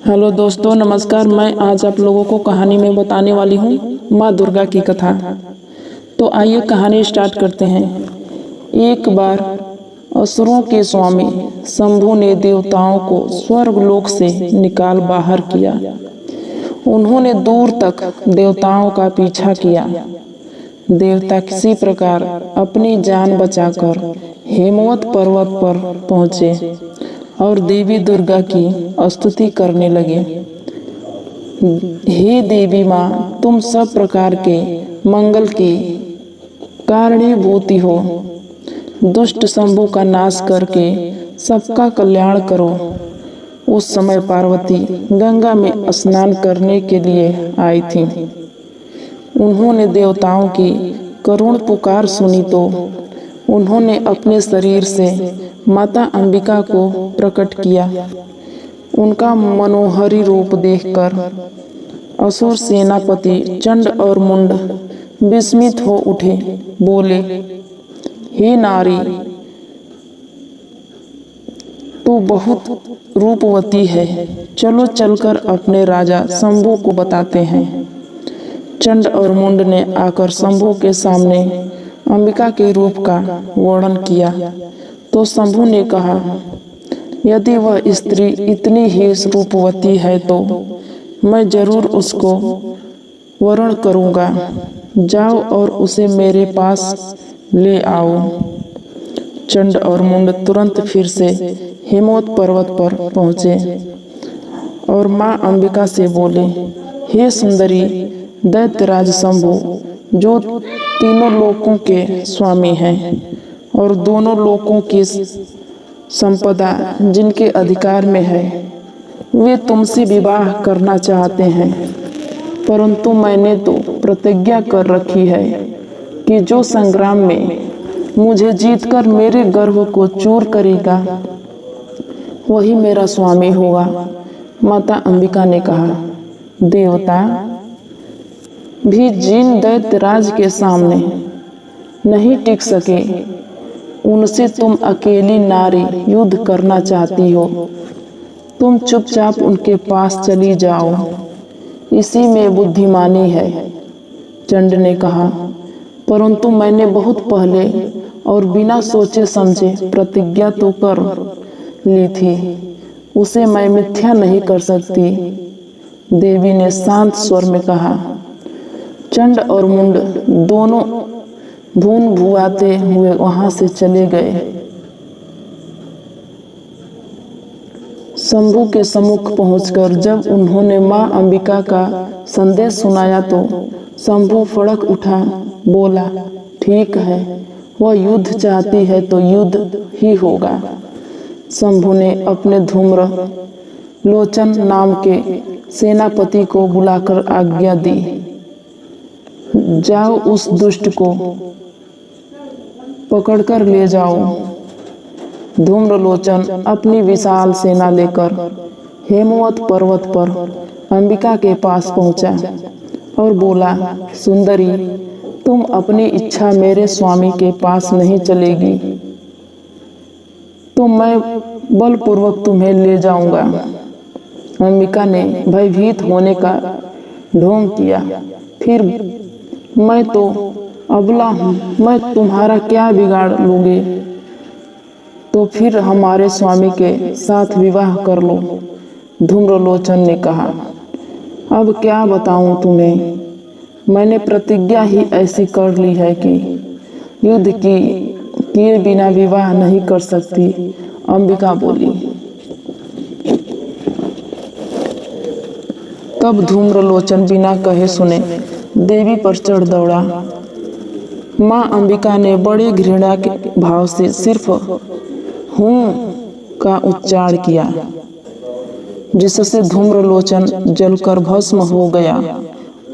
Hello दोस्तों, नमस्कार। मैं आज आप लोगों को कहानी में बताने वाली हूँ माँ दुर्गा की कथा। तो आइए कहानी स्टार्ट करते हैं। एक बार असुरों के स्वामी शंभु ने देवताओं को स्वर्गलोक से निकाल बाहर किया। उन्होंने दूर तक देवताओं का पीछा किया। देवता किसी प्रकार अपनी जान बचाकर हेमवत पर्वत पर पहुँचे और देवी दुर्गा की स्तुति करने लगे। हे देवी माँ, तुम सब प्रकार के मंगल की कारणीभूति हो। दुष्ट शंभु का नाश करके सबका कल्याण करो। उस समय पार्वती गंगा में स्नान करने के लिए आई थी। उन्होंने देवताओं की करुण पुकार सुनी तो उन्होंने अपने शरीर से माता अंबिका को प्रकट किया। उनका मनोहरी रूप देखकर असुर सेनापति चंड और मुंड विस्मित हो उठे। बोले, हे नारी, तू बहुत रूपवती है। चलो चलकर अपने राजा शंभु को बताते हैं। चंड और मुंड ने आकर शंभु के सामने अंबिका के रूप का वर्णन किया तो शंभु ने कहा, यदि वह स्त्री इतनी ही रूपवती है तो मैं जरूर उसको वर्ण करूँगा। जाओ और उसे मेरे पास ले आओ। चंड और मुंड तुरंत फिर से हेमवत पर्वत पर पहुँचे और माँ अंबिका से बोले, हे सुंदरी दैत्यराज शंभु, जो तीनों लोकों के स्वामी हैं और दोनों लोकों की संपदा जिनके अधिकार में है, वे तुमसे विवाह करना चाहते हैं। परंतु मैंने तो प्रतिज्ञा कर रखी है कि जो संग्राम में मुझे जीतकर मेरे गर्व को चूर करेगा वही मेरा स्वामी होगा। माता अंबिका ने कहा, देवता भी जिन दैत्यराज के सामने नहीं टिक सके, उनसे तुम अकेली नारी युद्ध करना चाहती हो। तुम चुपचाप उनके पास चली जाओ, इसी में बुद्धिमानी है। चंड ने कहा, परंतु मैंने बहुत पहले और बिना सोचे समझे प्रतिज्ञा तो कर ली थी, उसे मैं मिथ्या नहीं कर सकती। देवी ने शांत स्वर में कहा। चंड और मुंड दोनों भून भुआते हुए वहां से चले गए। शंभु के सम्मुख पहुंचकर जब उन्होंने मां अंबिका का संदेश सुनाया तो शंभु फड़क उठा। बोला, ठीक है, वह युद्ध चाहती है तो युद्ध ही होगा। शंभु ने अपने धूम्र लोचन नाम के सेनापति को बुलाकर आज्ञा दी, जाओ उस दुष्ट को पकड़कर ले जाओ। धूम्रलोचन अपनी विशाल सेना लेकर हेमवत पर्वत पर अंबिका के पास पहुंचा और बोला, सुंदरी, तुम अपनी इच्छा मेरे स्वामी के पास नहीं चलेगी तो मैं बलपूर्वक तुम्हें ले जाऊंगा। अंबिका ने भयभीत होने का ढोंग किया। फिर मैं तो अबला हूँ, मैं तुम्हारा क्या बिगाड़ लूँगी? तो फिर हमारे स्वामी के साथ विवाह कर लो। धूम्रलोचन ने कहा, अब क्या बताऊँ तुम्हें, मैंने प्रतिज्ञा ही ऐसी कर ली है कि युद्ध किए बिना विवाह नहीं कर सकती। अंबिका बोली। तब धूम्रलोचन बिना कहे सुने देवी पर चढ़ दौड़ा। माँ अंबिका ने बड़े घृणा के भाव से सिर्फ हूँ का उच्चारण किया, जिससे धूम्रलोचन जलकर भस्म हो गया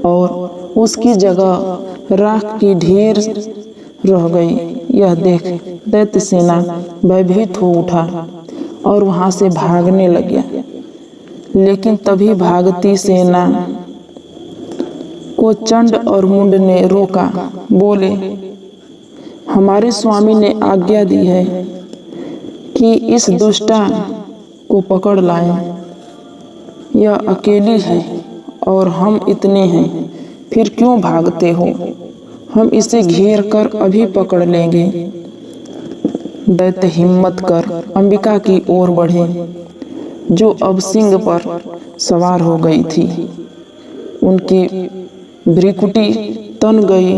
और उसकी जगह राख की ढेर रह गई। यह देख दैत्य सेना भयभीत हो उठा और वहां से भागने लगा। लेकिन तभी भागती सेना को चंड और मुंड ने रोका। बोले, हमारे स्वामी ने आज्ञा दी है कि इस दुष्टा को पकड़ लाएं। यह अकेली है और हम इतने हैं, फिर क्यों भागते हो? हम इसे घेर कर अभी पकड़ लेंगे। दैत्य हिम्मत कर अंबिका की ओर बढ़े, जो अब सिंह पर सवार हो गई थी। उनकी भ्रिकुटी तन गई।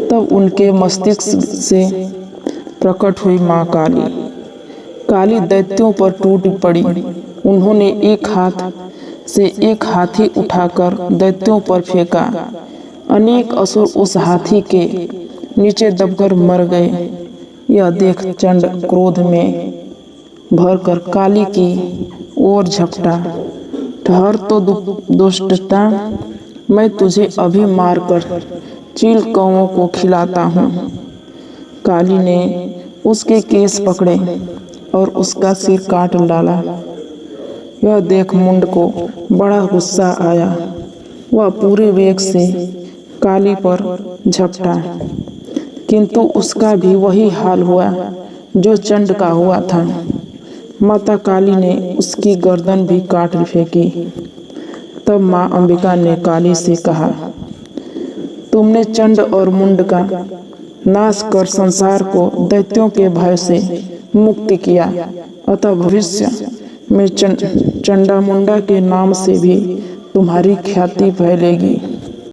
तब उनके मस्तिष्क से प्रकट हुई माँ काली। काली दैत्यों पर टूट पड़ी। उन्होंने एक हाथ से एक हाथी उठाकर दैत्यों पर फेंका। अनेक असुर उस हाथी के नीचे दबकर मर गए। यह देख चंड क्रोध में भरकर काली की ओर झपटा। ठहर तो दुष्टता, मैं तुझे अभी मारकर चील कौवों को खिलाता हूँ। काली ने उसके केस पकड़े और उसका सिर काट डाला। यह देख मुंड को बड़ा गुस्सा आया। वह पूरे वेग से काली पर झपटा, किंतु उसका भी वही हाल हुआ जो चंड का हुआ था। माता काली ने उसकी गर्दन भी काट फेंकी। तब माँ अंबिका ने काली से कहा, तुमने चंड और मुंड का नाश कर संसार को दैत्यों के भय से मुक्त किया, अतः भविष्य में चंडा मुंडा के नाम से भी तुम्हारी ख्याति फैलेगी।